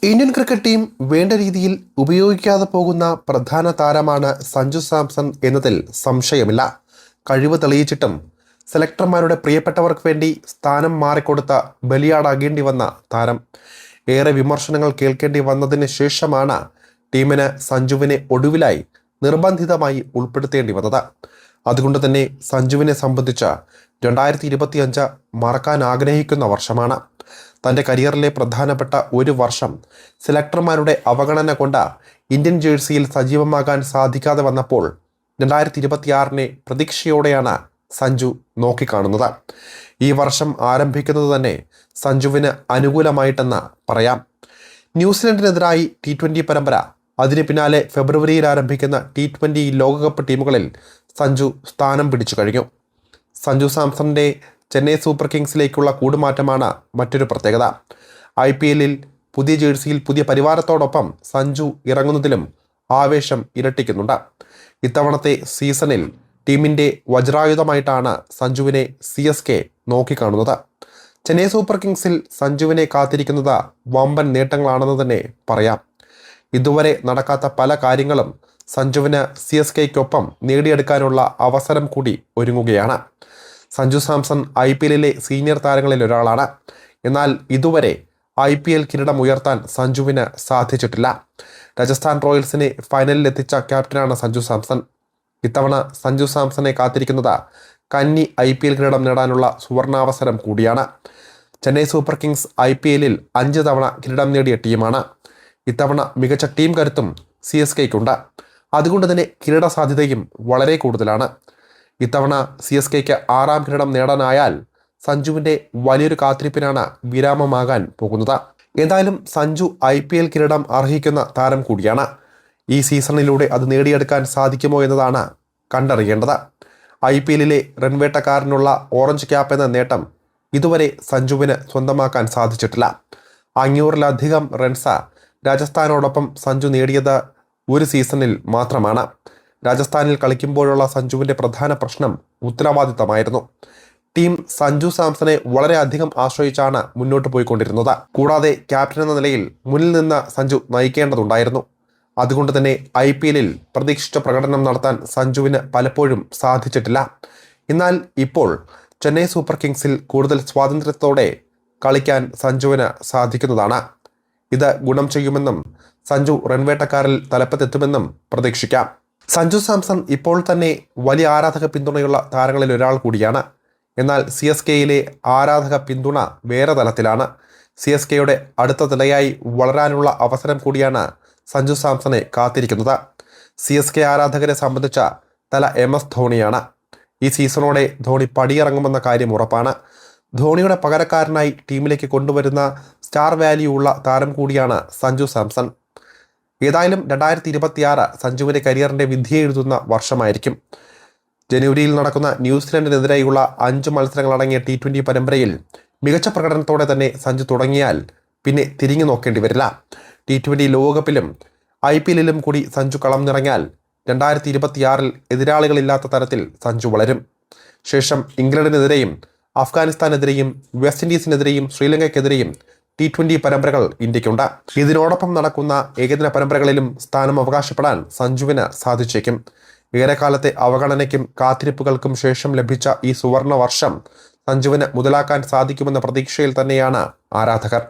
Indian cricket team വേണ്ട രീതിയിൽ ഉപയോഗിക്കാതെ പോകുന്ന പ്രധാന താരമാണ് സഞ്ജു സാംസൺ എന്നതിൽ സംശയമില്ല. കഴിവ് തെളിയിച്ചിട്ടും സെലക്ടർമാരുടെ പ്രിയപ്പെട്ടവർക്ക് വേണ്ടി സ്ഥാനം മാറിക്കൊടുത്ത ബലിയാടാകേണ്ടി വന്ന താരം. ഏറെ വിമർശനങ്ങൾ കേൾക്കേണ്ടി വന്നതിന് ശേഷമാണ് ടീമിന് സഞ്ജുവിനെ ഒടുവിലായി നിർബന്ധിതമായി ഉൾപ്പെടുത്തേണ്ടി വന്നത്. അതുകൊണ്ട് തന്നെ സഞ്ജുവിനെ സംബന്ധിച്ച് 2025 മറക്കാൻ ആഗ്രഹിക്കുന്ന വർഷമാണ്. തൻ്റെ കരിയറിലെ പ്രധാനപ്പെട്ട ഒരു വർഷം സെലക്ടർമാരുടെ അവഗണന കൊണ്ട് ഇന്ത്യൻ ജേഴ്സിയിൽ സജീവമാകാൻ സാധിക്കാതെ വന്നപ്പോൾ 2026 പ്രതീക്ഷയോടെയാണ് സഞ്ജു നോക്കിക്കാണുന്നത്. ഈ വർഷം ആരംഭിക്കുന്നത് തന്നെ സഞ്ജുവിന് അനുകൂലമായിട്ടെന്ന് പറയാം. ന്യൂസിലൻഡിനെതിരായി T20 പരമ്പര, അതിന് പിന്നാലെ ഫെബ്രുവരിയിൽ ആരംഭിക്കുന്ന T20 ലോകകപ്പ് ടീമുകളിൽ സഞ്ജു സ്ഥാനം പിടിച്ചു കഴിഞ്ഞു. സഞ്ജു സാംസണിൻ്റെ ചെന്നൈ സൂപ്പർ കിങ്സിലേക്കുള്ള കൂടുമാറ്റമാണ് മറ്റൊരു പ്രത്യേകത. IPL പുതിയ ജേഴ്സിയിൽ പുതിയ പരിവാരത്തോടൊപ്പം സഞ്ജു ഇറങ്ങുന്നതിലും ആവേശം ഇരട്ടിക്കുന്നുണ്ട്. ഇത്തവണത്തെ സീസണിൽ ടീമിൻ്റെ വജ്രായുധമായിട്ടാണ് സഞ്ജുവിനെ CSK നോക്കിക്കാണുന്നത്. ചെന്നൈ സൂപ്പർ കിങ്സിൽ സഞ്ജുവിനെ കാത്തിരിക്കുന്നത് വമ്പൻ നേട്ടങ്ങളാണെന്ന് തന്നെ പറയാം. ഇതുവരെ നടക്കാത്ത പല കാര്യങ്ങളും സഞ്ജുവിന് CSKയ്ക്കൊപ്പം നേടിയെടുക്കാനുള്ള അവസരം കൂടി ഒരുങ്ങുകയാണ്. സഞ്ജു സാംസൺ IPL സീനിയർ താരങ്ങളിൽ ഒരാളാണ്. എന്നാൽ ഇതുവരെ IPL കിരീടം ഉയർത്താൻ സഞ്ജുവിന് സാധിച്ചിട്ടില്ല. രാജസ്ഥാൻ റോയൽസിനെ ഫൈനലിൽ എത്തിച്ച ക്യാപ്റ്റനാണ് സഞ്ജു സാംസൺ. ഇത്തവണ സഞ്ജു സാംസണെ കാത്തിരിക്കുന്നത് കന്നി IPL കിരീടം നേടാനുള്ള സുവർണാവസരം കൂടിയാണ്. ചെന്നൈ സൂപ്പർ കിങ്സ് IPL 5 തവണ കിരീടം നേടിയ ടീമാണ്. ഇത്തവണ മികച്ച ടീം കരുത്തും CSKയ്ക്കുണ്ട്. അതുകൊണ്ട് തന്നെ കിരീട സാധ്യതയും വളരെ കൂടുതലാണ്. ഇത്തവണ CSKയ്ക്ക് 6ാം കിരീടം നേടാനായാൽ സഞ്ജുവിൻ്റെ വലിയൊരു കാത്തിരിപ്പിനാണ് വിരാമമാകാൻ പോകുന്നത്. എന്തായാലും സഞ്ജു IPL കിരീടം അർഹിക്കുന്ന താരം കൂടിയാണ്. ഈ സീസണിലൂടെ അത് നേടിയെടുക്കാൻ സാധിക്കുമോ എന്നതാണ് കണ്ടറിയേണ്ടത്. IPL റൺവേട്ടക്കാരനുള്ള ഓറഞ്ച് ക്യാപ്പ് എന്ന നേട്ടം ഇതുവരെ സഞ്ജുവിന് സ്വന്തമാക്കാൻ സാധിച്ചിട്ടില്ല. 500-ലധികം റൺസ് രാജസ്ഥാനോടൊപ്പം സഞ്ജു നേടിയത് ഒരു സീസണിൽ മാത്രമാണ്. രാജസ്ഥാനിൽ കളിക്കുമ്പോഴുള്ള സഞ്ജുവിൻ്റെ പ്രധാന പ്രശ്നം ഉത്തരവാദിത്തമായിരുന്നു. ടീം സഞ്ജു സാംസണെ വളരെയധികം ആശ്രയിച്ചാണ് മുന്നോട്ട് പോയിക്കൊണ്ടിരുന്നത്. കൂടാതെ ക്യാപ്റ്റൻ എന്ന നിലയിൽ മുന്നിൽ നിന്ന് സഞ്ജു നയിക്കേണ്ടതുണ്ടായിരുന്നു. അതുകൊണ്ട് തന്നെ IPL പ്രതീക്ഷിച്ച പ്രകടനം നടത്താൻ സഞ്ജുവിന് പലപ്പോഴും സാധിച്ചിട്ടില്ല. എന്നാൽ ഇപ്പോൾ ചെന്നൈ സൂപ്പർ കിങ്സിൽ കൂടുതൽ സ്വാതന്ത്ര്യത്തോടെ കളിക്കാൻ സഞ്ജുവിന് സാധിക്കുന്നതാണ്. ഇത് ഗുണം ചെയ്യുമെന്നും സഞ്ജു റൺവേട്ടക്കാരിൽ തലപ്പത്തെത്തുമെന്നും പ്രതീക്ഷിക്കാം. സഞ്ജു സാംസൺ ഇപ്പോൾ തന്നെ വലിയ ആരാധക പിന്തുണയുള്ള താരങ്ങളിൽ ഒരാൾ കൂടിയാണ്. എന്നാൽ CSKയിലെ ആരാധക പിന്തുണ വേറെ തലത്തിലാണ്. CSKയുടെ അടുത്ത നിലയായി വളരാനുള്ള അവസരം കൂടിയാണ് സഞ്ജു സാംസണെ കാത്തിരിക്കുന്നത്. CSK ആരാധകരെ സംബന്ധിച്ച തല MS ധോണിയാണ്. ഈ സീസണോടെ ധോണി പടിയിറങ്ങുമെന്ന കാര്യം ഉറപ്പാണ്. ധോണിയുടെ പകരക്കാരനായി ടീമിലേക്ക് കൊണ്ടുവരുന്ന സ്റ്റാർ വാല്യൂ ഉള്ള താരം കൂടിയാണ് സഞ്ജു സാംസൺ. ഏതായാലും 2026 സഞ്ജുവിൻ്റെ കരിയറിൻ്റെ വിധി എഴുതുന്ന വർഷമായിരിക്കും. ജനുവരിയിൽ നടക്കുന്ന ന്യൂസിലൻഡിനെതിരെയുള്ള 5 മത്സരങ്ങളടങ്ങിയ T20 പരമ്പരയിൽ മികച്ച പ്രകടനത്തോടെ തന്നെ സഞ്ജു തുടങ്ങിയാൽ പിന്നെ തിരിഞ്ഞു നോക്കേണ്ടി വരില്ല. T20 ലോകകപ്പിലും IPL കൂടി സഞ്ജു കളം നിറങ്ങിയാൽ 2026 എതിരാളികളില്ലാത്ത തരത്തിൽ സഞ്ജു വളരും. ശേഷം ഇംഗ്ലണ്ടിനെതിരെയും അഫ്ഗാനിസ്ഥാനെതിരെയും വെസ്റ്റ് ഇൻഡീസിനെതിരെയും ശ്രീലങ്കയ്ക്കെതിരെയും T20 പരമ്പരകൾ ഇന്ത്യക്കുണ്ട്. ഇതിനോടൊപ്പം നടക്കുന്ന ഏകദിന പരമ്പരകളിലും സ്ഥാനം അവകാശപ്പെടാൻ സഞ്ജുവിന് സാധിച്ചേക്കും. ഏറെക്കാലത്തെ അവഗണനയ്ക്കും കാത്തിരിപ്പുകൾക്കും ശേഷം ലഭിച്ച ഈ സുവർണ വർഷം സഞ്ജുവിന് മുതലാക്കാൻ സാധിക്കുമെന്ന പ്രതീക്ഷയിൽ തന്നെയാണ് ആരാധകർ.